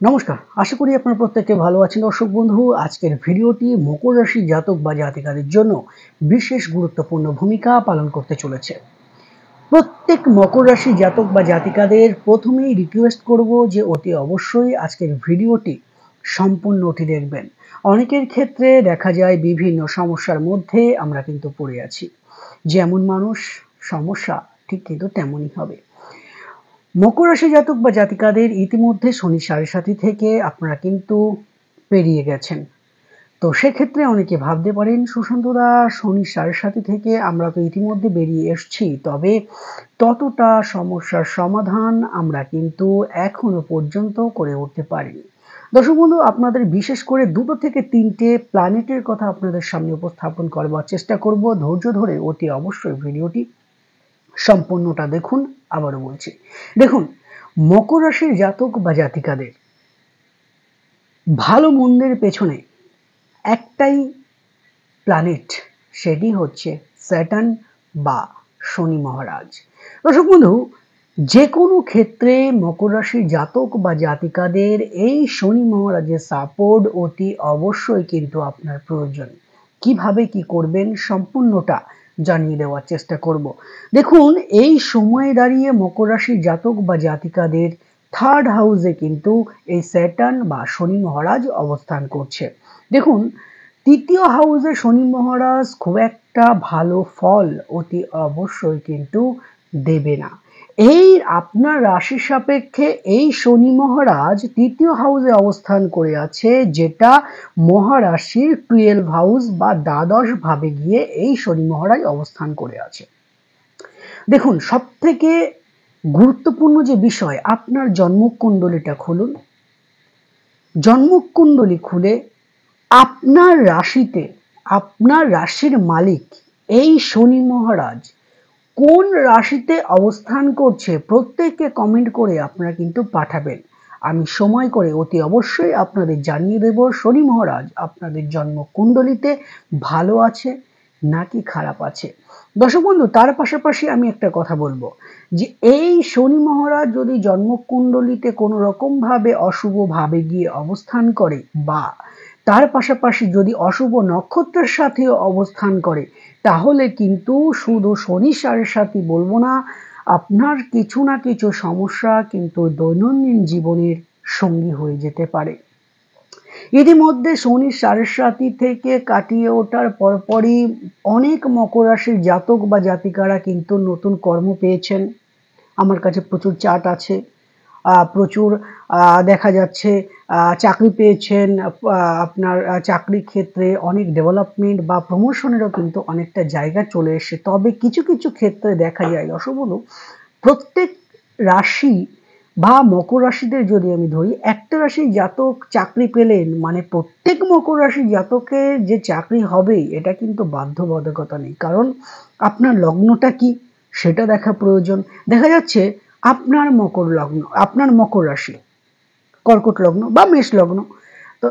নমস্কার, আশা করি আপনারা প্রত্যেকে ভালো আছেন। দর্শক বন্ধু, আজকের ভিডিওটি মকর রাশি জাতক বা জাতিকাদের জন্য বিশেষ গুরুত্বপূর্ণ ভূমিকা পালন করতে চলেছে। প্রত্যেক মকর রাশি জাতক বা জাতিকাদের প্রথমেই রিকোয়েস্ট করব যে অতি অবশ্যই আজকের ভিডিওটি সম্পূর্ণটি দেখবেন। অনেকের ক্ষেত্রে দেখা যায় বিভিন্ন সমস্যার মধ্যে আমরা কিন্তু পড়ে আছি। যেমন মানুষ, সমস্যা ঠিক কিন্তু তেমনই হবে। মকর রাশি জাতক বা জাতিকাদের ইতিমধ্যে শনি সাড়ে সাতি থেকে আপনারা কিন্তু পেরিয়ে গেছেন। তো সেক্ষেত্রে অনেকে ভাবতে পারেন, সুশান্তদা, শনি সাড়ে সাতি থেকে আমরা তো ইতিমধ্যে বেরিয়ে এসছি, তবে ততটা সমস্যার সমাধান আমরা কিন্তু এখনো পর্যন্ত করে উঠতে পারিনি। দর্শক বন্ধু, আপনাদের বিশেষ করে 2 থেকে 3টে প্ল্যানেটের কথা আপনাদের সামনে উপস্থাপন করবার চেষ্টা করব। ধৈর্য ধরে অতি অবশ্যই ভিডিওটি সম্পূর্ণটা দেখুন। আবারও বলছি, দেখুন, মকর রাশির জাতক বা জাতিকাদের ভালো মন্দের পেছনে একটাই প্ল্যানেট, সেটি হচ্ছে স্যাটার্ন বা শনি মহারাজ। দর্শক বন্ধু, যে কোনো ক্ষেত্রে মকর রাশির জাতক বা জাতিকাদের এই শনি মহারাজের সাপোর্ট অতি অবশ্যই কিন্তু আপনার প্রয়োজন। কিভাবে কি করবেন সম্পূর্ণটা জানিয়ে দেওয়ার চেষ্টা করব। দেখুন, এই সময়ে দাঁড়িয়ে মকর রাশির জাতক বা জাতিকাদের থার্ড হাউসে কিন্তু এই স্যাটার্ন বা শনি মহারাজ অবস্থান করছে। দেখুন, তৃতীয় হাউসে শনি মহারাজ খুব একটা ভালো ফল অতি অবশ্যই কিন্তু দেবে না। এই আপনার রাশির সাপেক্ষে এই শনি মহারাজ তৃতীয় হাউসে অবস্থান করে আছে, যেটা মহারাশির 12 হাউস বা দ্বাদশ ভাবে গিয়ে এই শনি মহারাজ অবস্থান করে আছে। দেখুন, সব থেকে গুরুত্বপূর্ণ যে বিষয়, আপনার জন্মকুণ্ডলীটা খুলুন। জন্মকুণ্ডলী খুলে আপনার রাশিতে, আপনার রাশির মালিক এই শনি মহারাজ কোন রাশিতে অবস্থান করছে প্রত্যেককে কমেন্ট করে আপনারা কিন্তু পাঠাবেন। আমি সময় করে অতি অবশ্যই আপনাদের জানিয়ে দেব শনি মহারাজ আপনাদের জন্মকুণ্ডলীতে ভালো আছে নাকি খারাপ আছে। দর্শক বন্ধু, তার পাশাপাশি আমি একটা কথা বলবো, যে এই শনি মহারাজ যদি জন্মকুণ্ডলীতে কোনো রকম ভাবে অশুভ ভাবে গিয়ে অবস্থান করে, বা তার পাশাপাশি যদি অশুভ নক্ষত্রের সাথেও অবস্থান করে, তাহলে কিন্তু শুধু শনি সাড়ে সাতি বলবো না, আপনার কিছু না কিছু সমস্যা কিন্তু দৈনন্দিন জীবনের সঙ্গী হয়ে যেতে পারে। ইতিমধ্যে শনি সাড়ে সাতি থেকে কাটিয়ে ওঠার পরপরই অনেক মকর রাশির জাতক বা জাতিকারা কিন্তু নতুন কর্ম পেয়েছেন। আমার কাছে প্রচুর চার্ট আছে। প্রচুর দেখা যাচ্ছে চাকরি পেয়েছেন। আপনার চাকরির ক্ষেত্রে অনেক ডেভেলপমেন্ট বা প্রমোশনেরও কিন্তু অনেকটা জায়গা চলে এসেছে। তবে কিছু কিছু ক্ষেত্রে দেখা যায়, দর্শক বন্ধু, প্রত্যেক রাশি বা মকর রাশিদের যদি আমি ধরি, একটা রাশির জাতক চাকরি পেলেন মানে প্রত্যেক মকর রাশির জাতকের যে চাকরি হবেই এটা কিন্তু বাধ্যবাধকতা নেই। কারণ আপনার লগ্নটা কি সেটা দেখা প্রয়োজন। দেখা যাচ্ছে আপনার মকর লগ্ন, আপনার মকর রাশি কর্কট লগ্ন বা মেষ লগ্ন, তো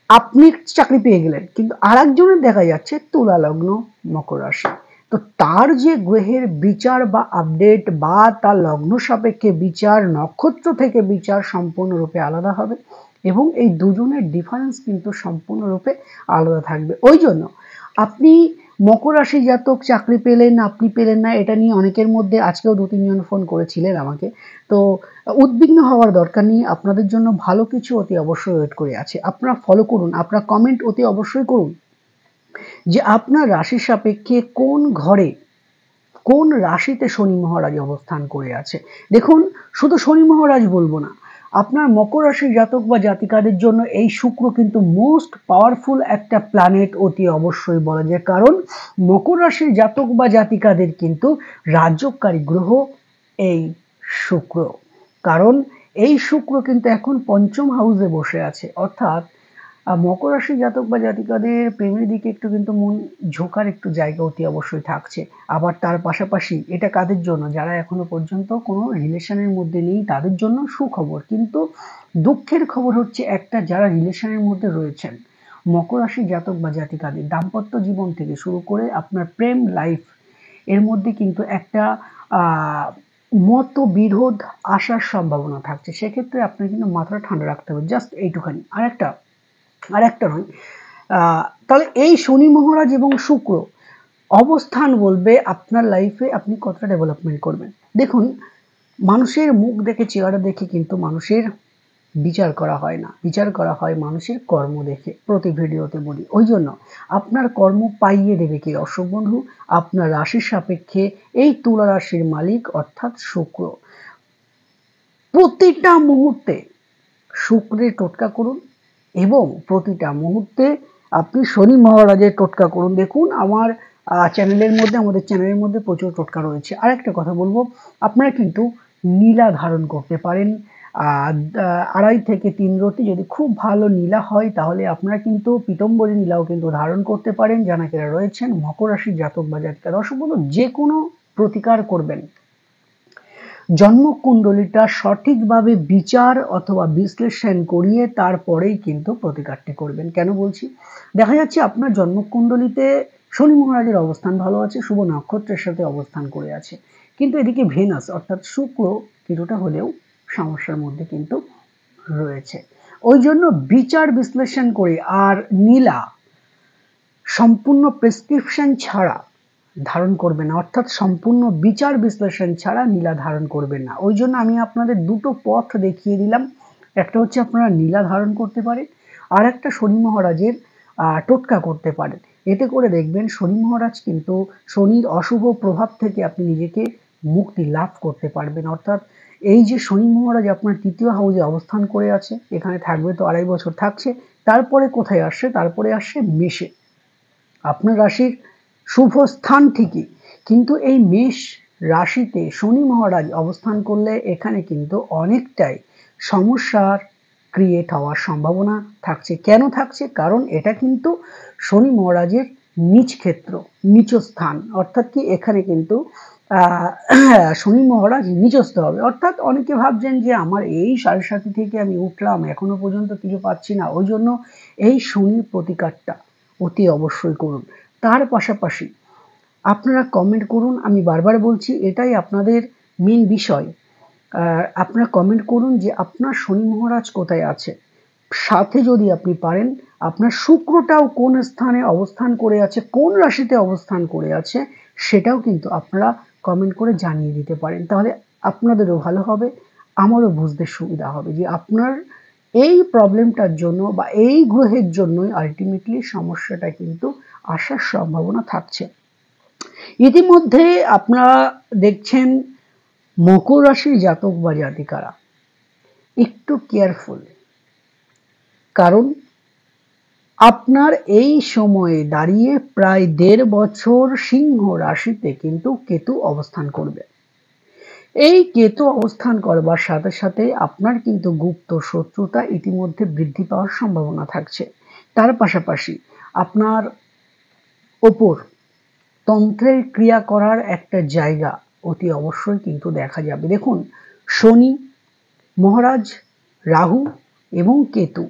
আপনি চাকরি পেয়ে গেলেন, কিন্তু আরেকজনের দেখা যাচ্ছে তুলা লগ্ন, মকর রাশি। তো তার যে গ্রহের বিচার বা আপডেট বা তার লগ্ন সাপেক্ষে বিচার, নক্ষত্র থেকে বিচার সম্পূর্ণরূপে আলাদা হবে, এবং এই দুজনের ডিফারেন্স কিন্তু সম্পূর্ণরূপে আলাদা থাকবে। ওই জন্য আপনি মকর রাশি জাতক চাকরি পেলেন, আপনি পেলেন না, এটা নিয়ে অনেকের মধ্যে আজকেও 2-3 জন ফোন করেছিলেন আমাকে। তো উদ্বিগ্ন হওয়ার দরকার নেই, আপনাদের জন্য ভালো কিছু অতি অবশ্যই ওয়েট করে আছে। আপনারা ফলো করুন, আপনারা কমেন্ট অতি অবশ্যই করুন যে আপনার রাশির সাপেক্ষে কোন ঘরে, কোন রাশিতে শনি মহারাজ অবস্থান করে আছে। দেখুন, শুধু শনি মহারাজ বলবো না, আপনার মকর রাশির জাতক বা জাতিকাদের জন্য এই শুক্র কিন্তু মোস্ট পাওয়ারফুল একটা প্ল্যানেট অতি অবশ্যই বলা যায়। কারণ মকর রাশির জাতক বা জাতিকাদের কিন্তু রাজযোগকারী গ্রহ এই শুক্র। কারণ এই শুক্র কিন্তু এখন পঞ্চম হাউসে বসে আছে, অর্থাৎ মকর রাশি জাতক বা জাতিকাদের প্রেমের দিকে একটু কিন্তু মন ঝোঁকার একটু জায়গা অতি অবশ্যই থাকছে। আবার তার পাশাপাশি এটা কাদের জন্য, যারা এখনো পর্যন্ত কোনো রিলেশনের মধ্যে নেই তাদের জন্য সুখবর। কিন্তু দুঃখের খবর হচ্ছে একটা, যারা রিলেশনের মধ্যে রয়েছেন, মকর রাশি জাতক বা জাতিকাদের দাম্পত্য জীবন থেকে শুরু করে আপনার প্রেম লাইফ, এর মধ্যে কিন্তু একটা মতবিরোধ আসার সম্ভাবনা থাকছে। সেক্ষেত্রে আপনার কিন্তু মাথাটা ঠান্ডা রাখতে হবে, জাস্ট এইটুখানি। আর একটা নয়। তাহলে এই শনি মহারাজ এবং শুক্র অবস্থান বলবে আপনার লাইফে আপনি কতটা ডেভেলপমেন্ট করবেন। দেখুন, মানুষের মুখ দেখে, চেহারা দেখে কিন্তু মানুষের বিচার করা হয় না, বিচার করা হয় মানুষের কর্ম দেখে। প্রতি ভিডিওতে বলি, ওই জন্য আপনার কর্ম পাইয়ে দেবে কি দর্শক বন্ধু? আপনার রাশির সাপেক্ষে এই তুলা রাশির মালিক অর্থাৎ শুক্র। প্রতিটা মুহূর্তে শুক্রের টোটকা করুন এবং প্রতিটা মুহূর্তে আপনি শনি মহারাজের টোটকা করুন। দেখুন, আমাদের চ্যানেলের মধ্যে প্রচুর টোটকা রয়েছে। আরেকটা কথা বলবো, আপনারা কিন্তু নীলা ধারণ করতে পারেন। 2.5 থেকে 3 রতি যদি খুব ভালো নীলা হয়, তাহলে আপনারা কিন্তু পীতাম্বরী নীলাও কিন্তু ধারণ করতে পারেন। জানাকেরা রয়েছেন মকর রাশির জাতক বা জাতিকা, দর্শক বন্ধু, যে কোনো প্রতিকার করবেন, জন্মকুণ্ডলীটা সঠিকভাবে বিচার অথবা বিশ্লেষণ করিয়ে তারপরেই কিন্তু প্রতিকারটি করবেন। কেন বলছি? দেখা যাচ্ছে আপনার জন্মকুণ্ডলীতে শনি মহারাজের অবস্থান ভালো আছে, শুভ নক্ষত্রের সাথে অবস্থান করে আছে, কিন্তু এদিকে ভেনাস অর্থাৎ শুক্র কিছুটা হলেও সমস্যার মধ্যে কিন্তু রয়েছে। ওই জন্য বিচার বিশ্লেষণ করে আর নীলা সম্পূর্ণ প্রেসক্রিপশন ছাড়া ধারণ করবেন না, অর্থাৎ সম্পূর্ণ বিচার বিশ্লেষণ ছাড়া নীলা ধারণ করবেন না। ওই জন্য আমি আপনাদের দুটো পথ দেখিয়ে দিলাম। একটা হচ্ছে আপনারা নীলা ধারণ করতে পারেন, আর একটা শনি মহারাজের টোটকা করতে পারেন। এতে করে দেখবেন শনি মহারাজ কিন্তু শনির অশুভ প্রভাব থেকে আপনি নিজেকে মুক্তি লাভ করতে পারবেন। অর্থাৎ এই যে শনি মহারাজ আপনার 3য় হাউসে অবস্থান করে আছে, এখানে থাকবে তো 2.5 বছর থাকছে, তারপরে কোথায় আসছে? তারপরে আসছে মেষে, আপনার রাশির শুভ স্থান ঠিকই, কিন্তু এই মেষ রাশিতে শনি মহারাজ অবস্থান করলে এখানে কিন্তু অনেকটাই সমস্যার ক্রিয়েট হওয়ার সম্ভাবনা থাকছে। কেন থাকছে? কারণ এটা কিন্তু শনি মহারাজের নিচ ক্ষেত্র, নিচ স্থান। অর্থাৎ কি, এখানে কিন্তু শনি মহারাজ নিচস্থ হবে। অর্থাৎ অনেকে ভাবছেন যে আমার এই 7.5 থেকে আমি উঠলাম, এখনো পর্যন্ত কিছু পাচ্ছি না, ওই জন্য এই শনির প্রতিকারটা অতি অবশ্যই করুন। তার পাশাপাশি আপনারা কমেন্ট করুন, আমি বারবার বলছি এটাই আপনাদের মেন বিষয়। আপনারা কমেন্ট করুন যে আপনার শনি মহারাজ কোথায় আছে, সাথে যদি আপনি পারেন আপনার শুক্রটাও কোন স্থানে অবস্থান করে আছে, কোন রাশিতে অবস্থান করে আছে, সেটাও কিন্তু আপনারা কমেন্ট করে জানিয়ে দিতে পারেন। তাহলে আপনাদেরও ভালো হবে, আমারও বুঝতে সুবিধা হবে যে আপনার এই প্রবলেমটার জন্য বা এই গ্রহের জন্যই আলটিমেটলি সমস্যাটা কিন্তু আসার সম্ভাবনা থাকছে। ইতিমধ্যে আপনারা দেখছেন মকর রাশির জাতক বা জাতিকারা একটু কেয়ারফুল, কারণ আপনার এই সময়ে দাঁড়িয়ে প্রায় 1.5 বছর সিংহ রাশিতে কিন্তু কেতু অবস্থান করবে। এই কেতু অবস্থান করবার সাথে সাথে আপনার কিন্তু গুপ্ত শত্রুতা ইতিমধ্যে বৃদ্ধি পাওয়ার সম্ভাবনা থাকছে। তার পাশাপাশি আপনার ওপর তন্ত্রের ক্রিয়া করার একটা জায়গা অতি অবশ্যই কিন্তু দেখা যাবে। দেখুন, শনি মহারাজ, রাহু এবং কেতু,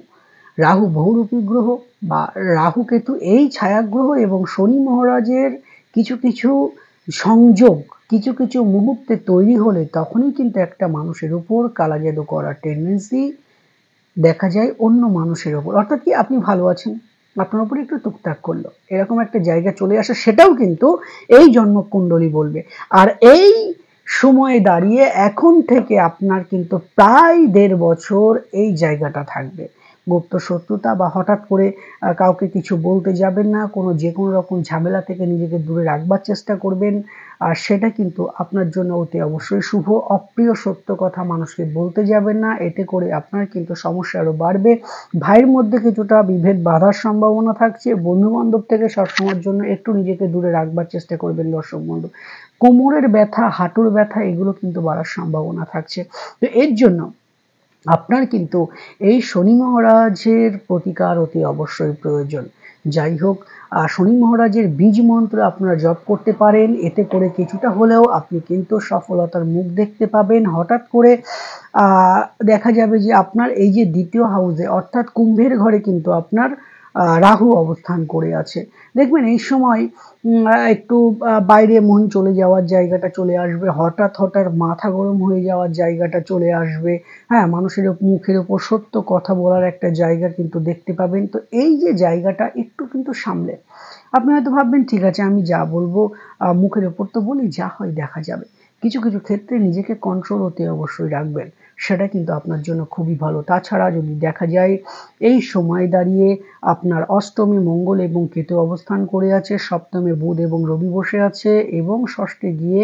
রাহু বহুরূপী গ্রহ বা রাহু কেতু এই ছায়াগ্রহ এবং শনি মহারাজের কিছু কিছু সংযোগ কিছু কিছু মুহূর্তে তৈরি হলে তখনই কিন্তু একটা মানুষের উপর কালাজাদু করার টেন্ডেন্সি দেখা যায় অন্য মানুষের ওপর। অর্থাৎ কি, আপনি ভালো আছেন, আপনার উপরে একটু টুকটাক করলো, এরকম একটা জায়গা চলে আসে, সেটাও কিন্তু এই জন্মকুণ্ডলী বলবে। আর এই সময়ে দাঁড়িয়ে এখন থেকে আপনার কিন্তু প্রায় 1.5 বছর এই জায়গাটা থাকবে। গুপ্ত শত্রুতা বা হঠাৎ করে কাউকে কিছু বলতে যাবেন না, যে কোনো রকম ঝামেলা থেকে নিজেকে দূরে রাখবার চেষ্টা করবেন। আর সেটা কিন্তু আপনার জন্য অতি অবশ্যই শুভ। অপ্রিয় সত্য কথা মানুষকে বলতে যাবেন না, এতে করে আপনার কিন্তু সমস্যা আরো বাড়বে। ভাইয়ের মধ্যে কিছুটা বিভেদ বাঁধার সম্ভাবনা থাকছে। বন্ধু বান্ধব থেকে সবসময়ের জন্য একটু নিজেকে দূরে রাখবার চেষ্টা করবেন দর্শক বন্ধু। কোমরের ব্যথা, হাঁটুর ব্যথা এগুলো কিন্তু বাড়ার সম্ভাবনা থাকছে। তো এর জন্য আপনার কিন্তু এই শনি মহারাজের প্রতিকার অতি অবশ্যই প্রয়োজন। যাই হোক, শনি মহারাজের বীজ মন্ত্র আপনারা জপ করতে পারেন, এতে করে কিছুটা হলেও আপনি কিন্তু সফলতার মুখ দেখতে পাবেন। হঠাৎ করে দেখা যাবে যে আপনার এই যে 2য় হাউসে অর্থাৎ কুম্ভের ঘরে কিন্তু আপনার রাহু অবস্থান করে আছে। দেখবেন এই সময় একটু বাইরে মন চলে যাওয়ার জায়গাটা চলে আসবে, হঠাৎ মাথা গরম হয়ে যাওয়ার জায়গাটা চলে আসবে, হ্যাঁ, মানুষের মুখের ওপর সত্য কথা বলার একটা জায়গা কিন্তু দেখতে পাবেন। তো এই যে জায়গাটা একটু কিন্তু সামলে, আপনি হয়তো ভাববেন ঠিক আছে আমি যা বলবো মুখের ওপর তো বলি, যা হয় দেখা যাবে। কিছু কিছু ক্ষেত্রে নিজেকে কন্ট্রোল হতে অবশ্যই রাখবেন, সেটা কিন্তু আপনার জন্য খুবই ভালো। তাছাড়া যদি দেখা যায় এই সময় দাঁড়িয়ে আপনার অষ্টমে মঙ্গল এবং কেতু অবস্থান করে আছে, সপ্তমে বুধ এবং রবি বসে আছে এবং ষষ্ঠে গিয়ে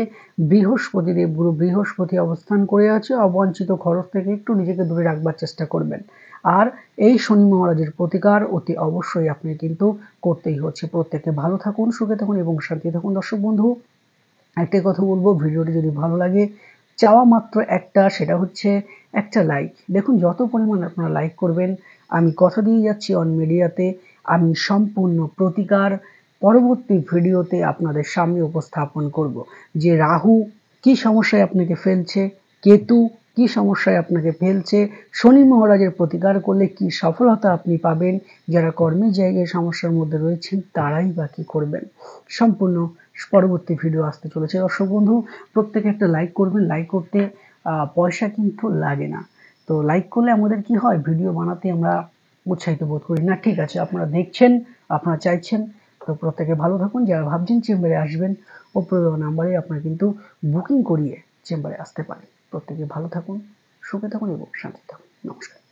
বৃহস্পতি দেবগুরু বৃহস্পতি অবস্থান করে আছে। অবাঞ্ছিত খরচ থেকে একটু নিজেকে দূরে রাখবার চেষ্টা করবেন। আর এই শনি মহারাজের প্রতিকার অতি অবশ্যই আপনি কিন্তু করতেই হচ্ছে। প্রত্যেকে ভালো থাকুন, সুখে থাকুন এবং শান্তি থাকুন। দর্শক বন্ধু, একটাই কথা বলবো, ভিডিওটি যদি ভালো লাগে চাওয়া মাত্র একটা, সেটা হচ্ছে একটা লাইক। দেখুন যত পরিমাণ আপনারা লাইক করবেন, আমি কথা দিয়ে যাচ্ছি অন মিডিয়াতে আমি সম্পূর্ণ প্রতিকার পরবর্তী ভিডিওতে আপনাদের সামনে উপস্থাপন করব। যে রাহু কি সমস্যায় আপনাকে ফেলছে, কেতু কি সমস্যায় আপনাকে ফেলছে, শনি মহারাজের প্রতিকার করলে কি সফলতা আপনি পাবেন, যারা কর্মের জায়গায় সমস্যার মধ্যে রয়েছেন তারাই বা কি করবেন, সম্পূর্ণ পরবর্তী ভিডিও আসতে চলেছে। দর্শক বন্ধু, প্রত্যেকে একটা লাইক করবেন। লাইক করতে পয়সা কিন্তু লাগে না। তো লাইক করলে আমাদের কি হয়, ভিডিও বানাতে আমরা উৎসাহিত বোধ করি না। ঠিক আছে, আপনারা দেখছেন, আপনারা চাইছেন, তো প্রত্যেকে ভালো থাকুন। যারা ভাবছেন চেম্বারে আসবেন, ওপরে দেওয়া নাম্বারে আপনারা কিন্তু বুকিং করিয়ে চেম্বারে আসতে পারেন। প্রত্যেকে ভালো থাকুন, সুখে থাকুন এবং শান্তি থাকুন। নমস্কার।